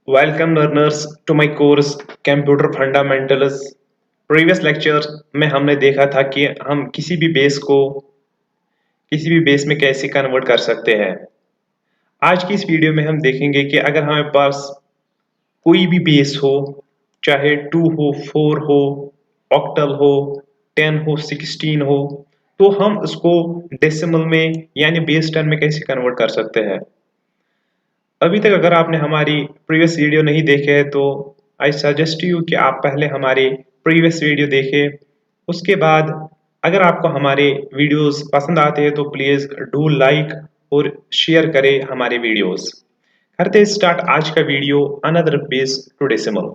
Welcome learners to my course Computer Fundamentals। Previous lecture में हमने देखा था कि हम किसी भी बेस में कैसे कन्वर्ट कर सकते हैं। आज की इस वीडियो में हम देखेंगे कि अगर हमारे पास कोई भी बेस हो, चाहे 2 हो, 4 हो, ऑक्टल हो, 10 हो, 16 हो, तो हम उसको डेसिमल में यानी बेस 10 में कैसे कन्वर्ट कर सकते हैं। अभी तक अगर आपने हमारी प्रीवियस वीडियो नहीं देखे है तो आई सजेस्ट यू कि आप पहले हमारे प्रीवियस वीडियो देखें। उसके बाद अगर आपको हमारे वीडियोस पसंद आते हैं तो प्लीज़ डू लाइक और शेयर करें हमारे वीडियोस। करते हैं स्टार्ट आज का video another base to decimal.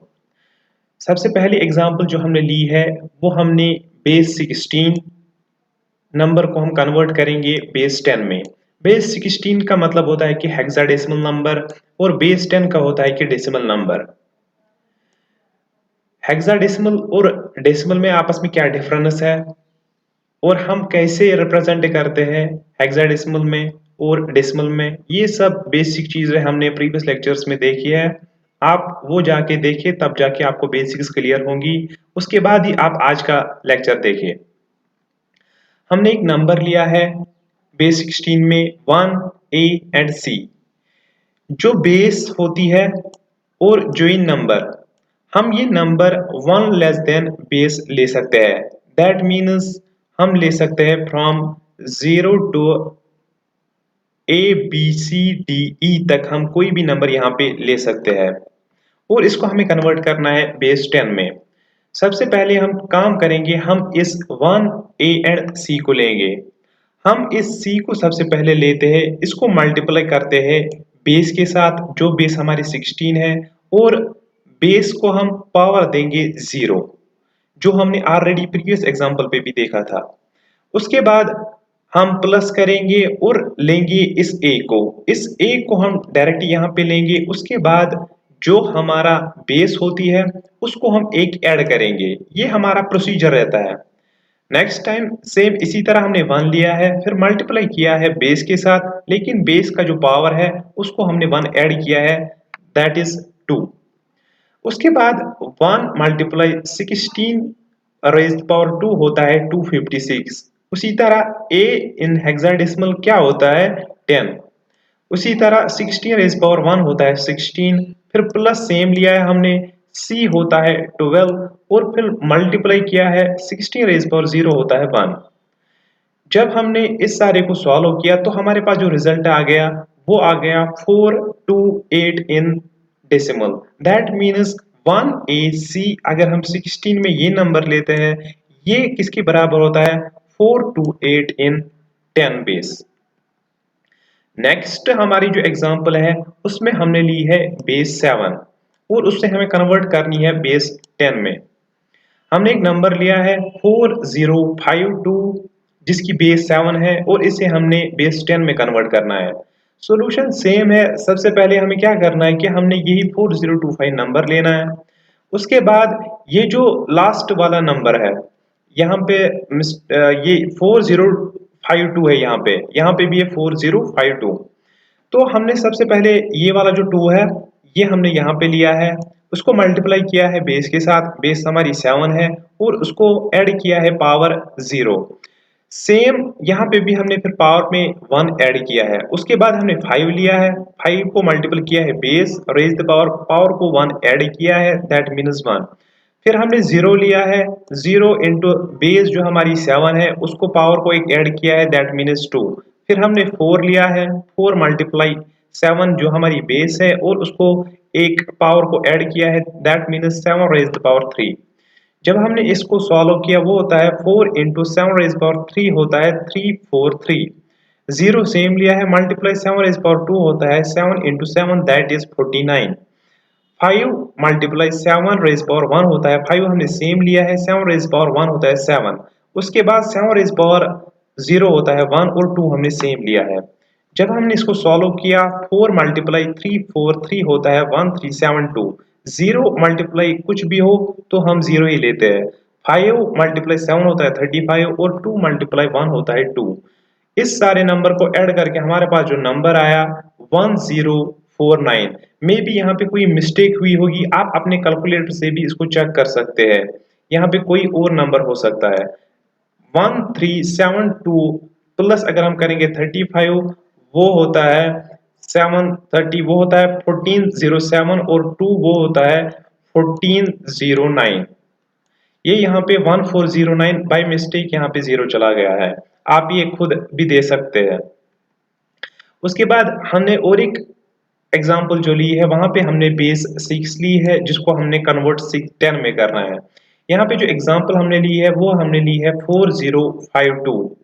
सबसे पहली एग्जांपल जो हमने ली है वो हमने बेस 16 नंबर को हम कन्वर्ट करेंगे बेस 10 में। बेस 16 का मतलब होता है कि हेक्साडेसिमल नंबर और बेस 10 का होता है कि डेसिमल नंबर। हेक्साडेसिमल और डेसिमल में आपस में क्या डिफरेंस है और हम कैसे रिप्रेजेंट करते हैं हेक्साडेसिमल में और डेसिमल में, ये सब बेसिक चीजें हमने प्रीवियस लेक्चर्स में देखी है। आप वो जाके देखिए, तब जाके आपको बेसिक्स क्लियर होंगी। उसके बाद ही आप आज का लेक्चर देखिए। हमने एक नंबर लिया है बेस 16 में 1 A एंड C। जो बेस होती है और ज्वाइन नंबर, हम ये नंबर 1 लेस देन बेस ले सकते हैं। दैट मीन्स हम ले सकते हैं फ्रॉम 0 टू ABCDE तक हम कोई भी नंबर यहाँ पे ले सकते हैं और इसको हमें कन्वर्ट करना है बेस 10 में। सबसे पहले हम काम करेंगे, हम इस 1 A एंड C को लेंगे। हम इस C को सबसे पहले लेते हैं, इसको मल्टीप्लाई करते हैं बेस के साथ, जो बेस हमारी 16 है, और बेस को हम पावर देंगे 0, जो हमने ऑलरेडी प्रीवियस एग्जांपल पे भी देखा था। उसके बाद हम प्लस करेंगे और लेंगे इस A को। इस A को हम डायरेक्ट यहाँ पे लेंगे। उसके बाद जो हमारा बेस होती है उसको हम एक ऐड करेंगे। ये हमारा प्रोसीजर रहता है। नेक्स्ट टाइम सेम इसी तरह हमने 1 लिया है, फिर मल्टीप्लाई किया है बेस के साथ, लेकिन बेस का जो पावर है उसको हमने 1 ऐड किया है, दैट इज 2। उसके बाद 1 मल्टीप्लाई 16 रेज़्ड पावर 2 होता है 256। उसी तरह a इन हेक्साडेसिमल क्या होता है 10। उसी तरह 16 रेज़्ड पावर 1 होता है 16, फिर प्लस सेम लिया है हमने, c होता है 12 और फिर मल्टीप्लाई किया है 16 रेज़्ड पावर 0 होता है 1। जब हमने इस सारे को सॉल्व किया तो हमारे पास जो रिजल्ट आ गया वो आ गया 428 in decimal. That means 1AC अगर हम 16 में ये नंबर लेते हैं, ये किसके बराबर होता है 428 इन 10 बेस। नेक्स्ट हमारी जो एग्जांपल है उसमें हमने ली है बेस 7 और उससे हमें कन्वर्ट करनी है बेस 10 में। हमने एक नंबर लिया है 4052 जिसकी बेस 7 है और इसे हमने बेस 10 में कन्वर्ट करना है। सॉल्यूशन सेम है। सबसे पहले हमें क्या करना है कि हमने यही 4025 नंबर लेना है। उसके बाद ये जो लास्ट वाला नंबर है यहाँ पे ये 4052 है, यहाँ पे भी है 4052। तो हमने सबसे पहले ये वाला जो 2 है ये हमने यहाँ पे लिया है, उसको मल्टीप्लाई किया है बेस के साथ, बेस हमारी 7 है, और उसको ऐड किया है पावर 0। सेम यहाँ पे भी हमने फिर पावर में 1 ऐड किया है। उसके बाद हमने 5 लिया है, 5 को मल्टीपल किया है base, raise the power, power को 1 ऐड किया है, दैट मीन्स 1। फिर हमने 0 लिया है, 0 इंटू बेस जो हमारी 7 है उसको पावर को एक ऐड किया है, दैट मीन्स 2। फिर हमने 4 लिया है, 4 मल्टीप्लाई 7 जो हमारी बेस है और उसको एक पावर को ऐड किया है, that means 7 raise the power 3। जब हमने इसको सॉल्व किया वो होता है 4 इंटू 7 रेज पावर 3 होता है 343। 0 सेम लिया है, मल्टीप्लाई 7 रेज पावर 2 होता है 7 into 7 that is 49। 5 multiply 7 raise power 1 होता है 5, हमने सेम लिया है, 7 रेज पावर 1 होता है 7। उसके बाद 7 रेज पावर 0 होता है 1 और 2 हमने सेम लिया है। जब हमने इसको सॉल्व किया 4 मल्टीप्लाई 343 होता है 1372। 0 मल्टीप्लाई कुछ भी हो तो हम 0 ही लेते हैं। 5 मल्टीप्लाई 7 होता है 35 और 2 मल्टीप्लाई 1 होता है 2। इस सारे नंबर को ऐड करके हमारे पास जो नंबर आया 149। मे बी यहाँ पे कोई मिस्टेक हुई होगी, आप अपने कैलकुलेटर से भी इसको चेक कर सकते हैं, यहाँ पे कोई और नंबर हो सकता है। 1372 प्लस अगर हम करेंगे 35 वो होता है 730, वो होता है 1407 और 2 वो होता है 1409। ये यहाँ पे 1409 बाय मिस्टेक यहाँ पे 0 चला गया है, आप ये खुद भी दे सकते हैं। उसके बाद हमने और एक एग्जाम्पल जो ली है वहां पे हमने बेस 6 ली है जिसको हमने कन्वर्ट 10 में करना है। यहाँ पे जो एग्जाम्पल हमने ली है वो हमने ली है 4052।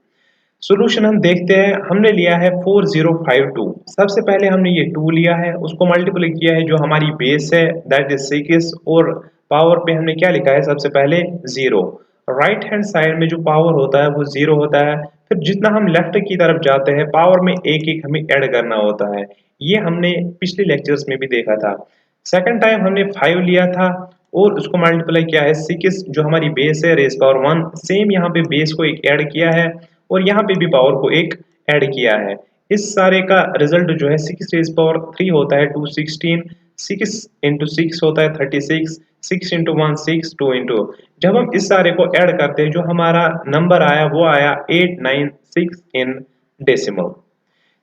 सॉल्यूशन हम देखते हैं, हमने लिया है 4052। सबसे पहले हमने ये 2 लिया है, उसको मल्टीप्लाई किया है जो हमारी बेस है दैट इज 6 और पावर पे हमने क्या लिखा है सबसे पहले 0। राइट हैंड साइड में जो पावर होता है वो 0 होता है, फिर जितना हम लेफ्ट की तरफ जाते हैं पावर में एक एक हमें ऐड करना होता है। ये हमने पिछले लेक्चर्स में भी देखा था। सेकंड टाइम हमने 5 लिया था और उसको मल्टीप्लाई किया है 6 जो हमारी बेस है रेज पावर 1, सेम यहाँ पे बेस को एक ऐड किया है और यहाँ पे भी पावर को एक ऐड किया है। इस सारे का रिजल्ट जो है 6 रेज पावर 3 होता है 216, 6 इंटू 6 होता है 36, 6 इंटू 1 6, 2 इंटू, जब हम इस सारे को ऐड करते हैं जो हमारा नंबर आया वो आया 896 इन डेसिमल।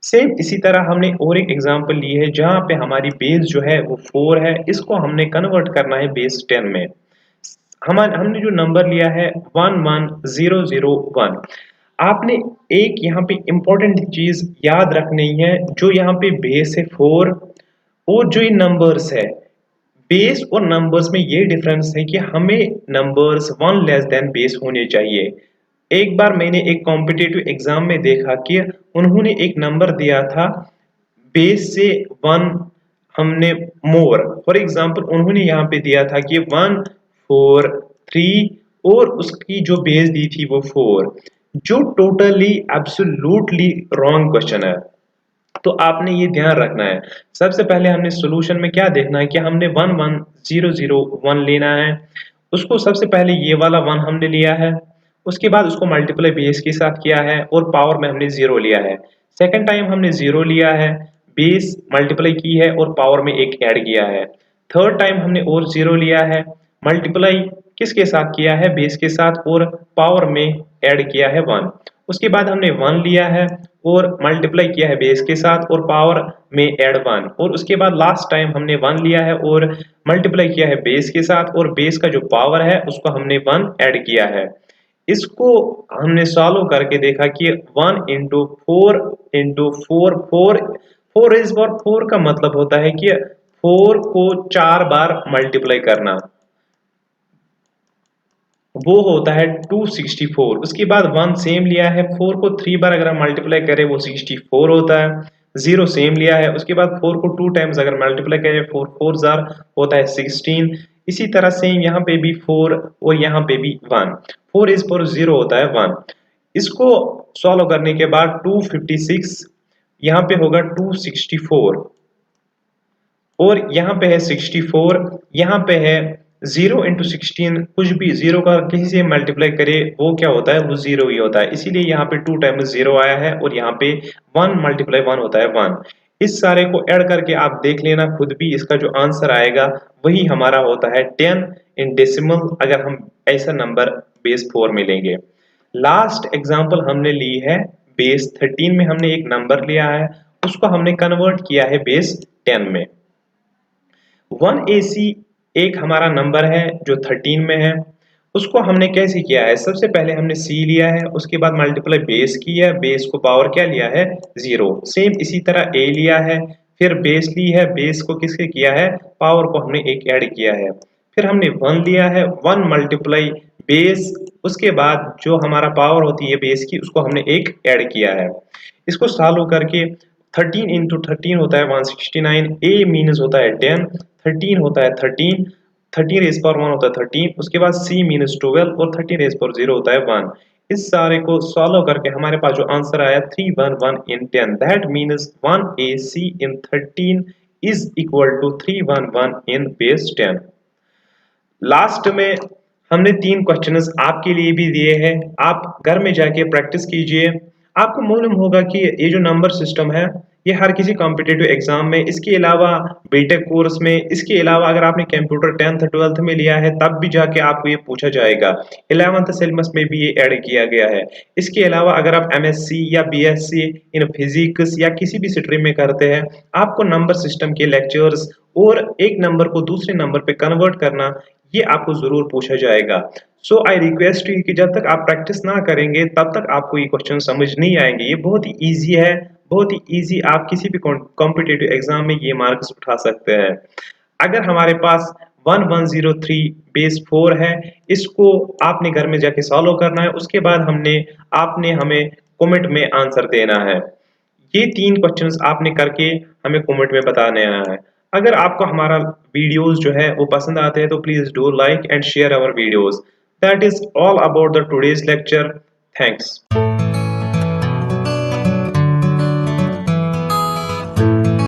सेम इसी तरह हमने और एक एग्जांपल ली है जहां पे हमारी बेस जो है वो 4 है, इसको हमने कन्वर्ट करना है बेस 10 में। हमने जो नंबर लिया है 11001। आपने एक यहाँ पे इंपॉर्टेंट चीज याद रखनी है, जो यहाँ पे बेस है 4 और जो ये नंबर्स है, बेस और नंबर्स में ये डिफरेंस है कि हमें नंबर्स 1 लेस देन बेस होने चाहिए। एक बार मैंने एक कॉम्पिटिटिव एग्जाम में देखा कि उन्होंने एक नंबर दिया था बेस से 1 हमने मोर, फॉर एग्जांपल उन्होंने यहाँ पे दिया था कि 143 और उसकी जो बेस दी थी वो 4, जो टोटली एब्सोल्युटली रॉन्ग क्वेश्चन है। तो आपने ये ध्यान रखना है, सबसे पहले हमने सॉल्यूशन में क्या देखना है कि हमने 11001 लेना है, उसको सबसे पहले ये वाला 1 हमने लिया है, उसके बाद उसको मल्टीप्लाई बेस के साथ किया है और पावर में हमने 0 लिया है। सेकंड टाइम हमने 0 लिया है, बेस मल्टीप्लाई की है और पावर में एक ऐड किया है। थर्ड टाइम हमने और 0 लिया है, मल्टीप्लाई किसके साथ किया है, बेस के साथ, और पावर में ऐड किया है 1। उसके बाद हमने 1 लिया है और मल्टीप्लाई किया है बेस के साथ और पावर में ऐड 1, और उसके बाद लास्ट टाइम हमने 1 लिया है और मल्टीप्लाई किया है बेस के साथ और बेस का जो पावर है उसको हमने 1 ऐड किया है। इसको हमने सॉल्व करके देखा कि 1 इंटू 4 इंटू 4, 4 इज फॉर 4 का मतलब होता है कि 4 को 4 बार मल्टीप्लाई करना, वो होता है 264। उसके बाद 1 सेम लिया है, 4 को 3 बार अगर हम मल्टीप्लाई करें वो 64 होता है। 0 सेम लिया है, उसके बाद 4 को 2 टाइम्स अगर मल्टीप्लाई करें 4 4 जार होता है 16। इसी तरह सेम यहाँ पे भी 4 और यहाँ पे भी 1, 4 इज फॉर 0 होता है 1। इसको सॉल्व करने के बाद 256 यहाँ पे होगा 264 और यहाँ पे है 64, यहाँ पे है 0 इंटू 16, कुछ भी 0 का किसी से मल्टीप्लाई करे वो क्या होता है, वो 0 ही होता है, इसीलिए यहाँ पे 2 टाइम्स 0 आया है और यहाँ पे 1 मल्टीप्लाई 1 होता है 1। इस सारे को ऐड करके आप देख लेना खुद भी, इसका जो आंसर आएगा वही हमारा होता है 10 इन डेसिमल, अगर हम ऐसा नंबर बेस 4 में लेंगे। लास्ट एग्जाम्पल हमने ली है बेस 13 में, हमने एक नंबर लिया है उसको हमने कन्वर्ट किया है बेस 10 में। 1AC एक हमारा नंबर है जो 13 में है, उसको हमने कैसे किया है, सबसे पहले हमने C लिया है, उसके बाद मल्टीप्लाई बेस किया है, बेस को पावर क्या लिया है 0। सेम इसी तरह A लिया है, फिर बेस ली है, बेस को किसके किया है, पावर को हमने एक ऐड किया है। फिर हमने 1 लिया है, 1 मल्टीप्लाई बेस, उसके बाद जो हमारा पावर होती है बेस की उसको हमने एक ऐड किया है। इसको सॉल्व करके 13 इंटू 13 होता है 169, A मीनस होता है 10, 13 होता है 13, 13 रेज पावर 1 होता है 13, उसके बाद C मीनस 12 और 13 रेज पावर 0 होता है 1। इस सारे को सॉल्व करके हमारे पास जो आंसर आया 311 in 10, that means 1AC in 13 is equal to 311 in base 10। Last में हमने 3 क्वेश्चंस आपके लिए भी दिए हैं, आप घर में जाके प्रैक्टिस कीजिए। आपको मालूम होगा कि ये जो नंबर सिस्टम है ये हर किसी कॉम्पिटिटिव एग्जाम में, इसके अलावा बीटेक कोर्स में, इसके अलावा अगर आपने कंप्यूटर 10th 12th में लिया है तब भी जाके आपको ये पूछा जाएगा। 11th सिलेबस में भी ये ऐड किया गया है। इसके अलावा अगर आप एमएससी या बीएससी इन फिजिक्स या किसी भी स्ट्रीम में करते हैं, आपको नंबर सिस्टम के लेक्चर्स और एक नंबर को दूसरे नंबर पे कन्वर्ट करना, ये आपको जरूर पूछा जाएगा। सो आई रिक्वेस्ट यू कि जब तक आप प्रैक्टिस ना करेंगे तब तक आपको ये क्वेश्चन समझ नहीं आएंगे। ये बहुत ही ईजी है, बहुत ही ईजी, आप किसी भी कॉम्पिटिटिव एग्जाम में ये मार्क्स उठा सकते हैं। अगर हमारे पास 1103 बेस 4 है, इसको आपने घर में जाके सॉल्व करना है, उसके बाद आपने हमें कमेंट में आंसर देना है। ये 3 क्वेश्चंस आपने करके हमें कमेंट में बता देना है। अगर आपको हमारा वीडियोस जो है वो पसंद आते हैं तो please do like and share our videos. That is all about the today's lecture. Thanks.